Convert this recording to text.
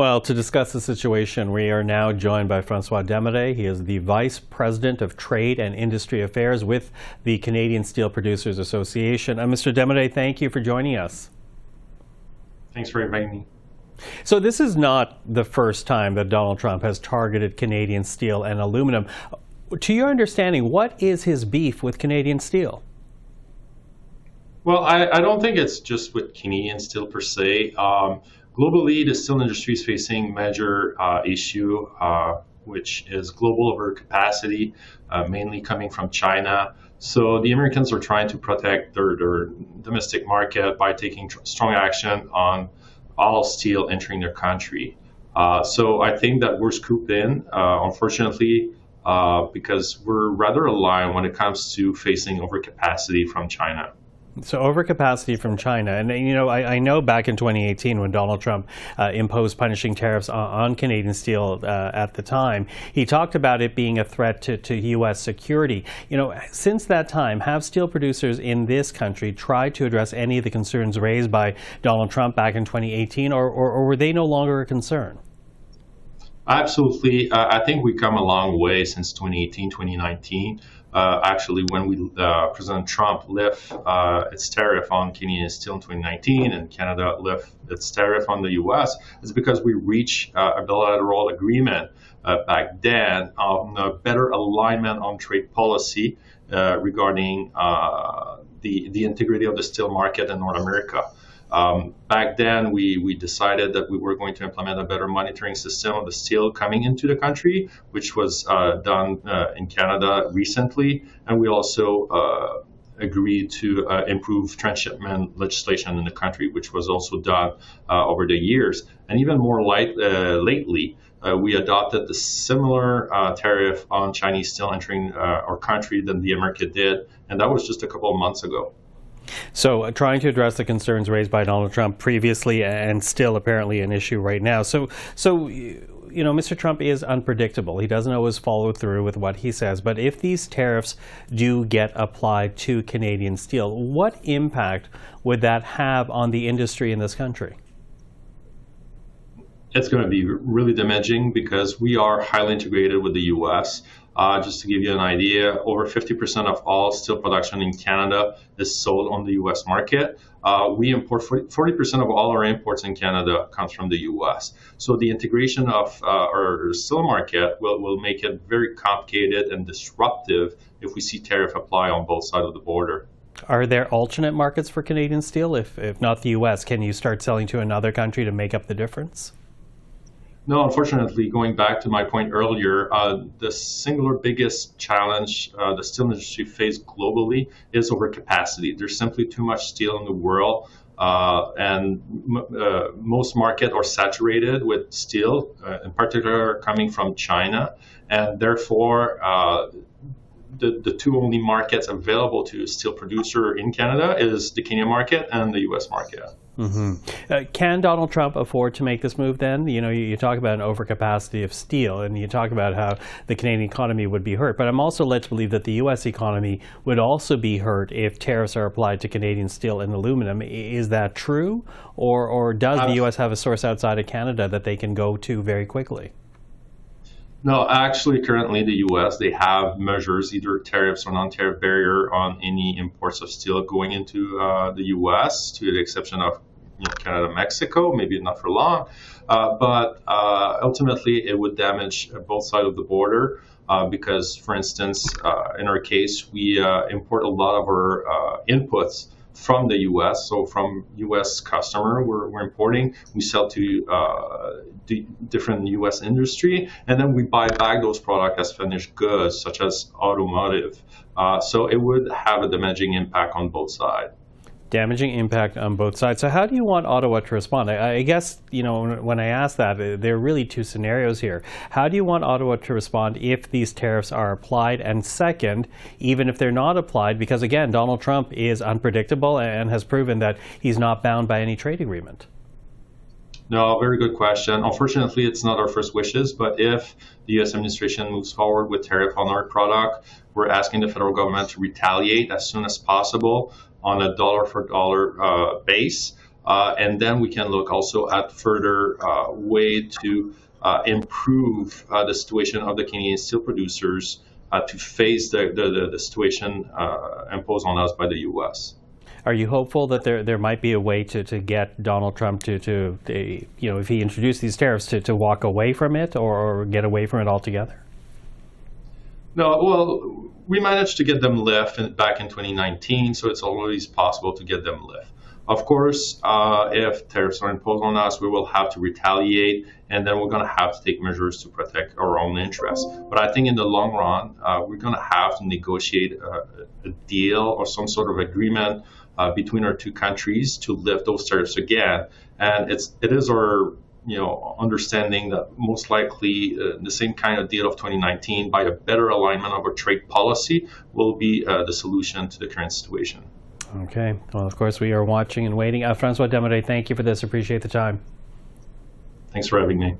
Well, to discuss the situation, we are now joined by François Desmarais. He is the Vice President of Trade and Industry Affairs with the Canadian Steel Producers Association. Mr. Desmarais, thank you for joining us. Thanks for inviting me. So this is not the first time that Donald Trump has targeted Canadian steel and aluminum. To your understanding, what is his beef with Canadian steel? Well, I don't think it's just with Canadian steel per se. Globally, the steel industry is facing major issue, which is global overcapacity, mainly coming from China. So the Americans are trying to protect their domestic market by taking strong action on all steel entering their country. So I think that we're scooped in, unfortunately, because we're rather aligned when it comes to facing overcapacity from China. So overcapacity from China. And, you know, I know back in 2018 when Donald Trump imposed punishing tariffs on Canadian steel at the time, he talked about it being a threat to U.S. security. You know, since that time, have steel producers in this country tried to address any of the concerns raised by Donald Trump back in 2018, or were they no longer a concern? Absolutely. I think we've come a long way since 2018, 2019. Actually, when President Trump lifted its tariff on Canadian steel in 2019 and Canada lifted its tariff on the U.S., it's because we reached a bilateral agreement back then on a better alignment on trade policy regarding the integrity of the steel market in North America. Back then, we decided that we were going to implement a better monitoring system of the steel coming into the country, which was done in Canada recently. And we also agreed to improve transshipment legislation in the country, which was also done over the years. And even more lately, we adopted the similar tariff on Chinese steel entering our country than the America did. And that was just a couple of months ago. So trying to address the concerns raised by Donald Trump previously and still apparently an issue right now. So you know, Mr. Trump is unpredictable. He doesn't always follow through with what he says. But if these tariffs do get applied to Canadian steel, what impact would that have on the industry in this country? It's going to be really damaging because we are highly integrated with the U.S. Just to give you an idea, over 50% of all steel production in Canada is sold on the U.S. market. We import 40% of all our imports in Canada comes from the U.S. So the integration of our steel market will make it very complicated and disruptive if we see tariff apply on both sides of the border. Are there alternate markets for Canadian steel? If not the U.S., can you start selling to another country to make up the difference? No, unfortunately, going back to my point earlier, the singular biggest challenge the steel industry faces globally is overcapacity. There's simply too much steel in the world, and most markets are saturated with steel, in particular coming from China, and therefore the two only markets available to a steel producer in Canada is the Canadian market and the U.S. market. Mm-hmm. Can Donald Trump afford to make this move then? You know, you talk about an overcapacity of steel and you talk about how the Canadian economy would be hurt, but I'm also led to believe that the U.S. economy would also be hurt if tariffs are applied to Canadian steel and aluminum. Is that true? Or does the U.S. have a source outside of Canada that they can go to very quickly? No, actually, currently the U.S., they have measures, either tariffs or non-tariff barrier on any imports of steel going into the U.S., to the exception of Canada, Mexico, maybe not for long. But ultimately, it would damage both sides of the border because, for instance, in our case, we import a lot of our inputs from the U.S. So from U.S. customer, we're importing. We sell to the different U.S. industry, and then we buy back those products as finished goods, such as automotive. So it would have a damaging impact on both sides. Damaging impact on both sides. So how do you want Ottawa to respond? I guess, you know, when I ask that, there are really two scenarios here. How do you want Ottawa to respond if these tariffs are applied? And second, even if they're not applied, because again, Donald Trump is unpredictable and has proven that he's not bound by any trade agreement. No, very good question. Unfortunately, it's not our first wishes, but if the U.S. administration moves forward with tariff on our product, we're asking the federal government to retaliate as soon as possible on a dollar-for-dollar base. And then we can look also at further way to improve the situation of the Canadian steel producers to face the situation imposed on us by the U.S. Are you hopeful that there might be a way to get Donald Trump to if he introduced these tariffs, to walk away from it or get away from it altogether? No, well, we managed to get them lifted back in 2019, so it's always possible to get them lifted. Of course, if tariffs are imposed on us, we will have to retaliate, and then we're going to have to take measures to protect our own interests. But I think in the long run, we're going to have to negotiate a deal or some sort of agreement between our two countries to lift those tariffs again. And it is our understanding that most likely the same kind of deal of 2019, by a better alignment of our trade policy, will be the solution to the current situation. Okay. Well, of course, we are watching and waiting. François Desmarais, thank you for this. Appreciate the time. Thanks for having me.